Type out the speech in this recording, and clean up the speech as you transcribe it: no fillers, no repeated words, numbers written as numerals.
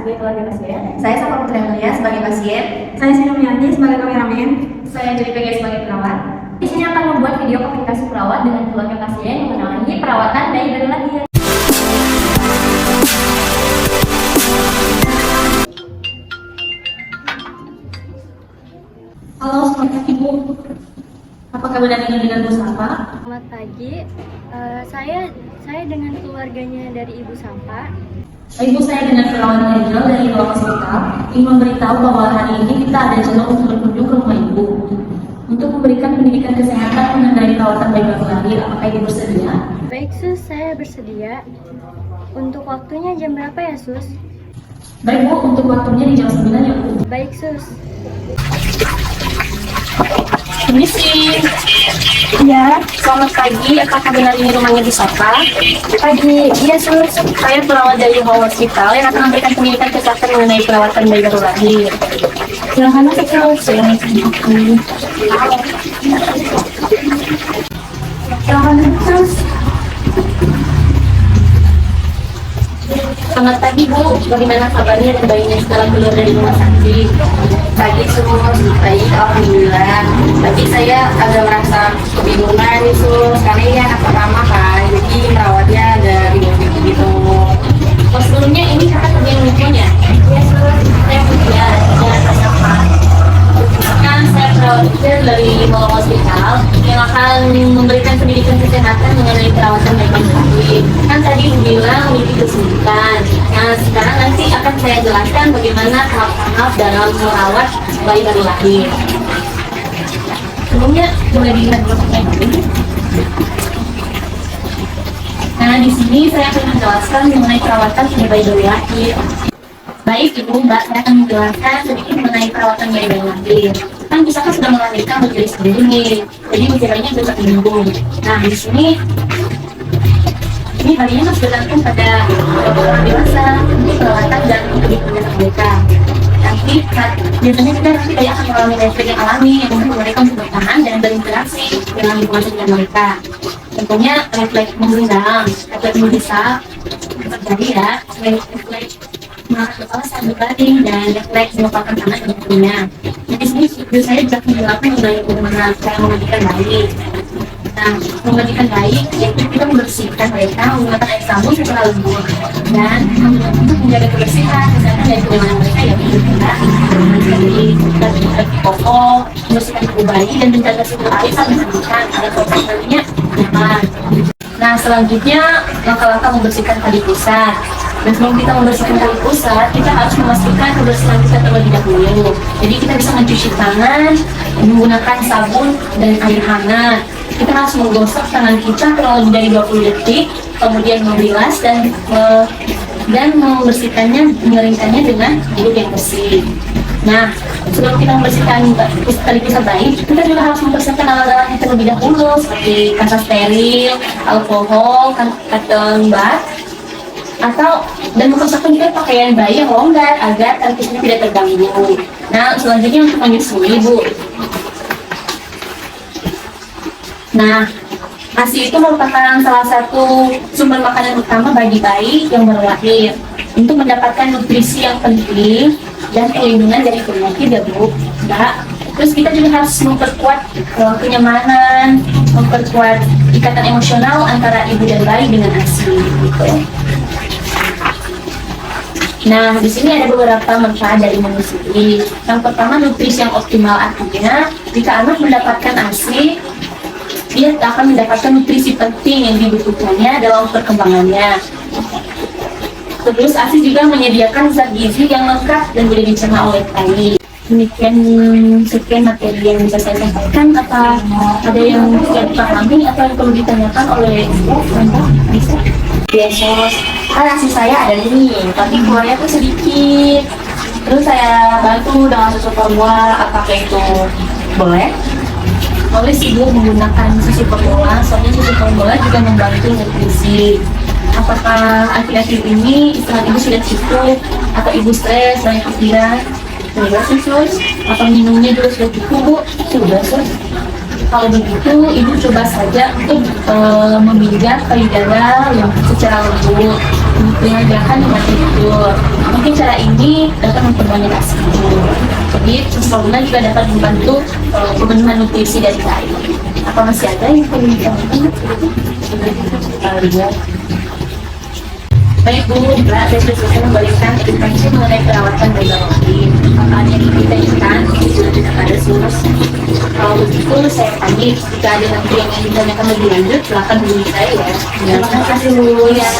sebagai keluarga pasien. Saya Sapa Putri Amelia sebagai pasien. Saya Sinamiati sebagai kameramen. Saya jadi PG sebagai perawat. Di sini akan membuat video komunikasi perawat dengan keluarga pasien mengenai perawatan bayi baru lahir. Halo, selamat pagi Bu. Apa kabar dengan Bu Sapa? Selamat pagi. Saya dengan keluarganya dari Ibu Sampa. Ibu, saya dengan perawat Angel dari ruang hospital ingin memberitahu bahwa hari ini kita ada jadwal untuk berkunjung ke rumah Ibu untuk memberikan pendidikan kesehatan mengenai perawatan bayi baru lahir. Apakah Ibu bersedia? Baik Sus, saya bersedia. Untuk waktunya jam berapa ya Sus? Baik Bu, untuk waktunya di jam 9 ya Bu. Baik Sus. Permisi. Ya, Selamat pagi, apakah benar ini rumahnya Bu Sapa? pagi. Iya Sus. Saya perawat dari Ruang Hospital yang akan memberikan pendidikan kesehatan mengenai perawatan bayi baru lahir. Silahkan masuk Sus. Silahkan masuk Sus. Selamat pagi Bu, bagaimana kabarnya dan bayinya setelah keluar dari rumah sakit? Pagi semua baik, alhamdulillah. Tapi saya agak merasa kebingungan nih Sus, karena ini anak pertama kan, jadi merawatnya ada ribet gitu. Oh, sebelumnya ini kakak kerja yang lucunya? Ya Sus, saya punya siapa? Kan saya perawat dari Ruang Hospital yang akan memberikan pendidikan kesehatan mengenai perawatan bayi baru lahir. Kan tadi bilang ini kesulitan. Nah, sekarang nanti akan saya jelaskan bagaimana tahap-tahap dalam merawat bayi baru lahir. Sebelumnya boleh dilihat dulu ini. Nah, di sini saya akan menjelaskan mengenai perawatan pada bayi baru lahir. Baik Ibu, Mbak, saya akan menjelaskan sedikit mengenai perawatan bayi baru lahir. Kan bisa kan sudah melahirkan bayi sendiri nih, jadi usianya sudah 1 minggu. Nah, di sini ini harinya masih bergantung pada orang dewasa untuk perawatan dan untuk anak mereka. Nanti biasanya kita nanti kayak akan mengalami refleks yang alami yang membuat mereka untuk bertahan dan berinteraksi dengan lingkungan sekitar mereka. Tentunya refleks menggenggam, refleks menghisap, terjadi ya, refleks mengangkat kepala saat berbaring dan refleks melupakan tangan dan kakinya. Jadi sini video saya juga menjelaskan mengenai bagaimana cara memandikan bayi. Nah, memandikan bayi yaitu kita membersihkan mereka menggunakan air sabun setelah lembur dan untuk menjaga kebersihan kesehatan dari keamanan mereka yaitu kita dari popok, membersihkan tubuh bayi dan menjaga suhu air saat dimandikan agar proses bayinya nyaman. Nah, selanjutnya langkah-langkah membersihkan tali pusat. Dan sebelum kita membersihkan tali pusat, kita harus memastikan kebersihan kita terlebih dahulu. Jadi kita bisa mencuci tangan menggunakan sabun dan air hangat. Kita harus menggosok tangan kita kurang lebih dari 20 detik, kemudian membilas dan membersihkannya, mengeringkannya dengan handuk yang bersih. Nah, sebelum kita membersihkan tali pusat bayi, kita juga harus mempersiapkan alat-alatnya terlebih dahulu seperti kasa steril, alkohol, cotton bud, dan mempersiapkan juga pakaian bayi yang longgar agar tali pusatnya tidak terganggu. Nah, selanjutnya untuk menyusui, Bu. Nah, ASI itu merupakan salah satu sumber makanan utama bagi bayi yang baru lahir untuk mendapatkan nutrisi yang penting dan perlindungan dari penyakit ya Bu, Mbak. Terus kita juga harus memperkuat kenyamanan, memperkuat ikatan emosional antara ibu dan bayi dengan ASI gitu. Nah, di sini ada beberapa manfaat dari menyusui. Yang pertama, nutrisi yang optimal, artinya jika anak mendapatkan ASI, dia akan mendapatkan nutrisi penting yang dibutuhkannya dalam perkembangannya. Terus ASI juga menyediakan zat gizi yang lengkap dan mudah dicerna oleh bayi. Demikian sekian materi yang bisa saya sampaikan. Apa ada yang tidak dipahami atau yang perlu ditanyakan oleh Ibu? Bisa? Yesus, kan ASI saya ada nih, tapi keluarnya tuh sedikit. Terus saya bantu dengan susu formula, apakah itu boleh? Boleh sih Bu menggunakan susu formula, soalnya susu formula juga membantu nutrisi. Apakah akhir-akhir ini istirahat ibu sudah cukup atau ibu stres banyak pikiran? Sudah sih Sus. Atau minumnya juga sudah cukup Bu? Sudah Sus. Kalau begitu ibu coba saja untuk memijat payudara yang secara lembut. dengan gerakan membantu tidur. Mungkin cara ini dapat memperbanyak ASI tidur. Jadi Formula juga dapat membantu pemenuhan nutrisi dari bayi. Apa masih ada yang perlu ditanyakan? Baik Bu, Mbak, saya sudah selesai memberikan informasi mengenai perawatan bayi bawaan. Apakah ada yang ingin ditanyakan? Sudah tidak ada sus. Kalau begitu saya pamit. Jika ada nanti yang ingin ditanyakan lebih lanjut, silakan hubungi saya ya. Terima kasih Bu. Ya.